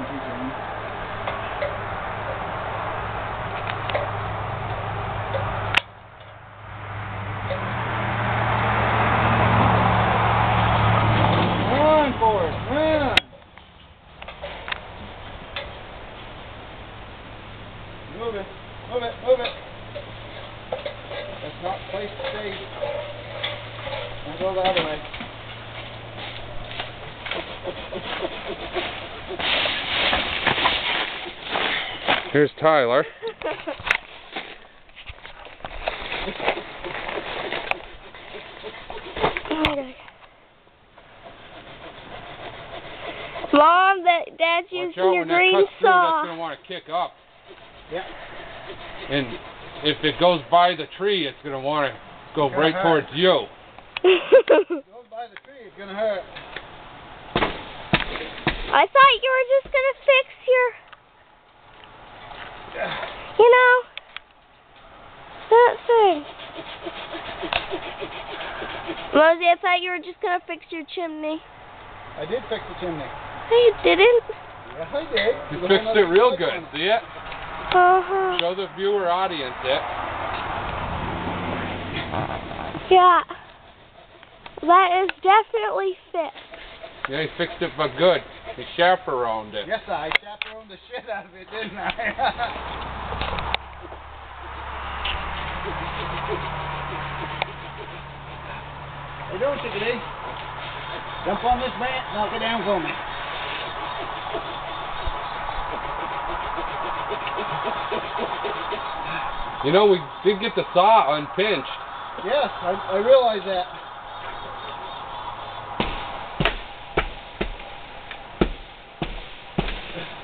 Run, Forrest, run! Move it, move it, move it. That's not the place to stay. I'll go the other way. Here's Tyler. Mom, Dad's using your green saw. That's going to want to kick up. Yeah. And if it goes by the tree, it's going to want to go right towards you. If it goes by the tree, it's going to hurt. I thought you were just going to fix your, you know, that thing. Mosey, I thought you were just going to fix your chimney. I did fix the chimney. No, you didn't. Yes, I did. You fixed it real good. See it? Uh-huh. Show the viewer audience it. Yeah. That is definitely fixed. Yeah, he fixed it but good. He chaperoned it. Yes, I chaperoned the shit out of it, didn't I? How you doing, chickadee? Jump on this branch, knock it down for me. You know, we did get the saw unpinched. Yes, I realize that.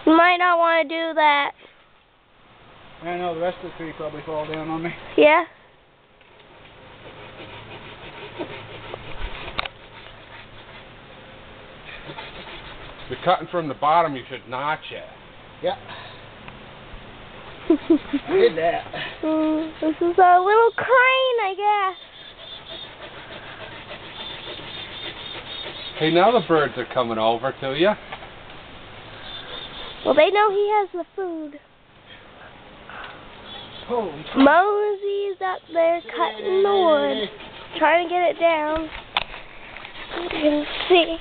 You might not want to do that. I know, the rest of the tree probably fall down on me. Yeah? If you're cutting from the bottom, you should notch it. Yeah. I did that. This is a little crane, I guess. Hey, now the birds are coming over to you. Well, they know he has the food. Holy crap. Mosey's up there cutting the wood, trying to get it down. You can see.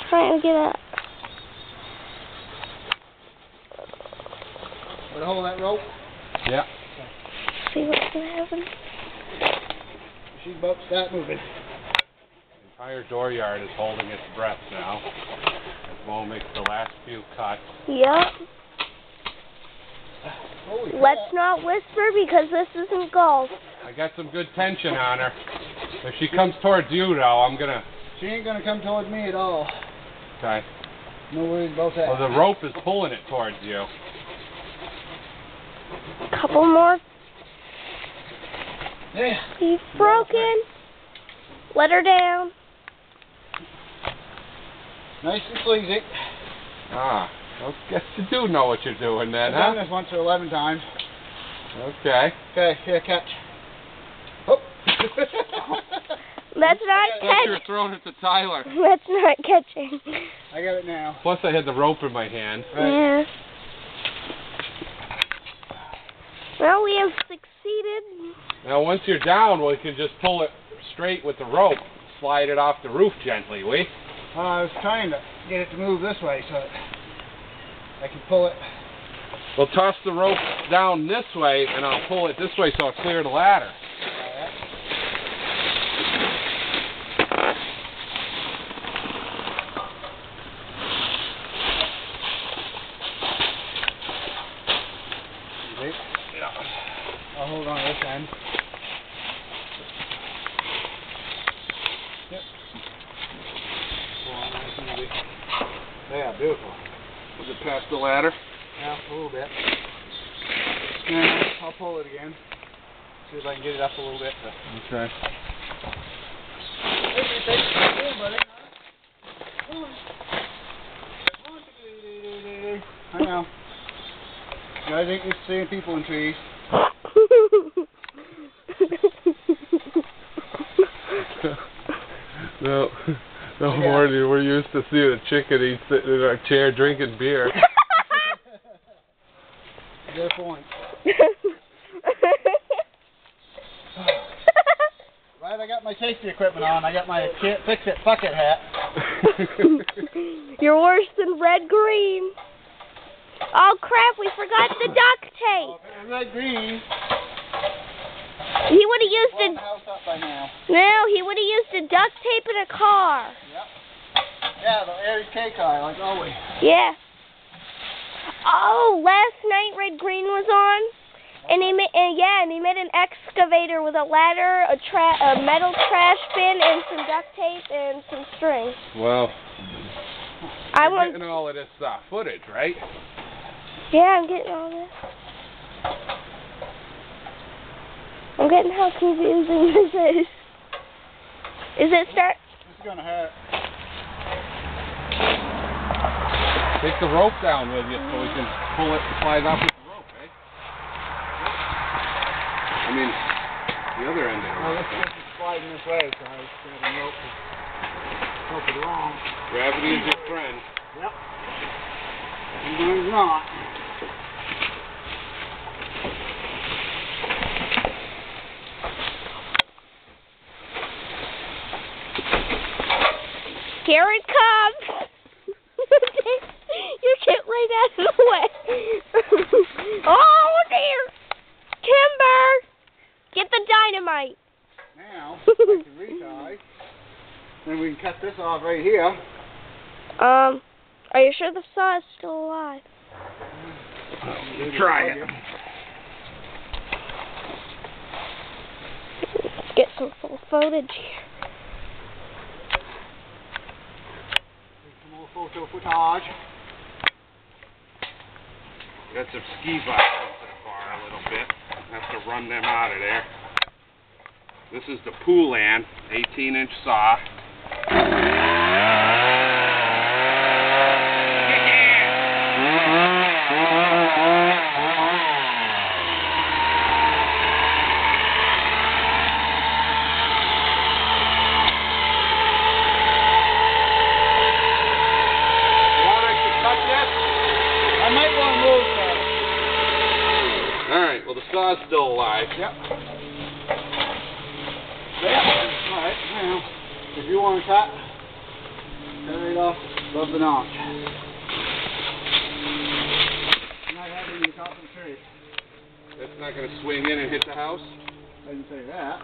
Trying to get up. Want to hold that rope? Yeah. See what's going to happen. She's about to start moving. The entire dooryard is holding its breath now. As Mo makes the last few cuts. Yep. Holy crap. Let's not whisper because this isn't golf. I got some good tension on her. If she comes towards you, though, I'm going to... She ain't going to come towards me at all. Okay. No worries about that. Well, the rope is pulling it towards you. Couple more. Yeah. He's broken. Let her down. Nice and sleazy. Ah, I guess you do know what you're doing then, I've done huh? this once or 11 times. Okay. Okay, here, catch. Oh. That's not Plus you're catching. throwing it to Tyler. That's not catching. I got it now. Plus I had the rope in my hand. Right. Yeah. Well, we have succeeded. Now once you're down, we can just pull it straight with the rope. Slide it off the roof gently, we? I was trying to get it to move this way so that I can pull it. We'll toss the rope down this way, and I'll pull it this way so I'll clear the ladder. I'll hold on to this end. Yep. Yeah, beautiful. Is it past the ladder? Yeah, a little bit. Yeah, I'll pull it again. See if I can get it up a little bit. Okay. I know. You guys ain't used to seeing people in trees. No, No more than we're used to seeing a chicken eat sitting in our chair drinking beer. Good point. Right, I got my safety equipment on. I got my can't fix it bucket hat. You're worse than red green. Oh crap, we forgot the duct tape. Oh, if it was red green, He would have used blown the house up by now. No, he would have used a duct tape in a car. Yep. Yeah, the Aries K car, like always. Yeah. Oh, last night Red Green was on, and he made an excavator with a ladder, a metal trash bin, and some duct tape and some string. Well, I'm getting all of this footage, right? Yeah, I'm getting all this. I'm getting how confusing this is. Is it start? This is gonna hurt. Take the rope down with you so we can pull it and slide off with the rope, eh? I mean, the other end of it. Well, this is sliding this way, so I was grabbing rope to help it along. Gravity is your friend. Yep. Sometimes not. Here it comes. You get right out of the way. Oh dear. Timber. Get the dynamite. Now, I can retie. Then we can cut this off right here. Are you sure the saw is still alive? Try it. Let's get some full footage here. Some more photo footage. Got some ski boxes to the bar a little bit. Have to run them out of there. This is the Poulan 18-inch saw. Alright, well the saw's still alive. Yep. Alright, now, if you want to cut it off above the notch. Not having the top of the tree. That's not going to swing in and hit the house? I didn't say that.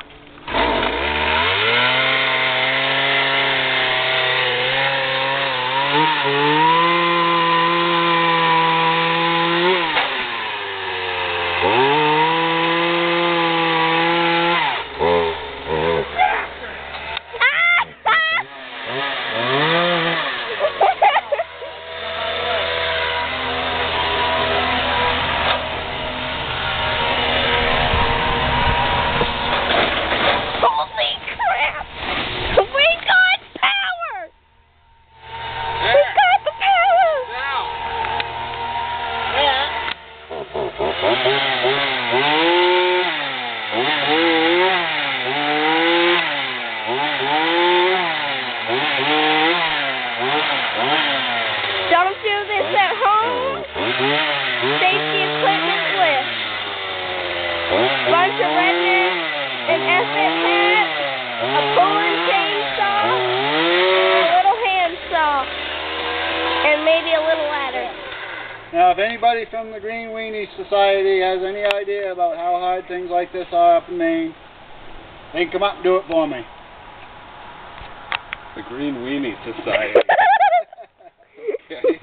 Don't do this at home. Safety equipment list. Bunch of redneck, an effort hat, a pulling chainsaw, a little handsaw, and maybe a little ladder. Now, if anybody from the Green Weenie Society has any idea about how hard things like this are up in Maine, they can come up and do it for me. The Green Weenie Society. Okay.